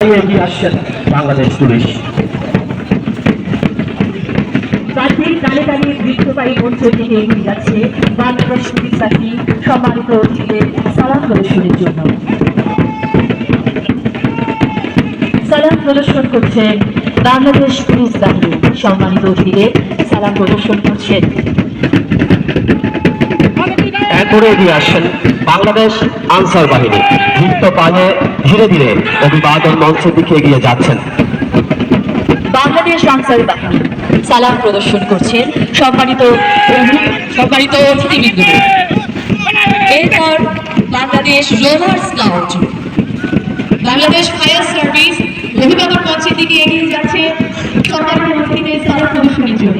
নিয়ে এগিয়ে আসছেন বাংলাদেশ পুলিশ। জাতির গানে গানে বৃক্ষবাহী মঞ্চের দিকে এগিয়ে যাচ্ছে বাংলাদেশ পুলিশ বাহিনী সম্মানিত অতিথিদের সালাম প্রদর্শনের জন্য। সালাম প্রদর্শন করছেন বাংলাদেশ পুলিশ বাহিনী সম্মানিত অতিথিদের সালাম প্রদর্শন করছেন। এরপরে এগিয়ে আসছেন বাংলাদেশ আনসার বাহিনী। দীপ্ত পায়ে ধীরে ধীরে অভিবাদন মঞ্চের দিকে এগিয়ে যাচ্ছেন। বাংলাদেশ আনসার বাহিনী সালাম প্রদর্শন করছেন সম্মানিত অতিথিবৃন্দদের। এরপর Bangladesh rover scout, Bangladesh fire service অভিবাদন মঞ্চের দিকে এগিয়ে যাচ্ছে সম্মানিত অতিথিদের সালাম প্রদর্শনের জন্য।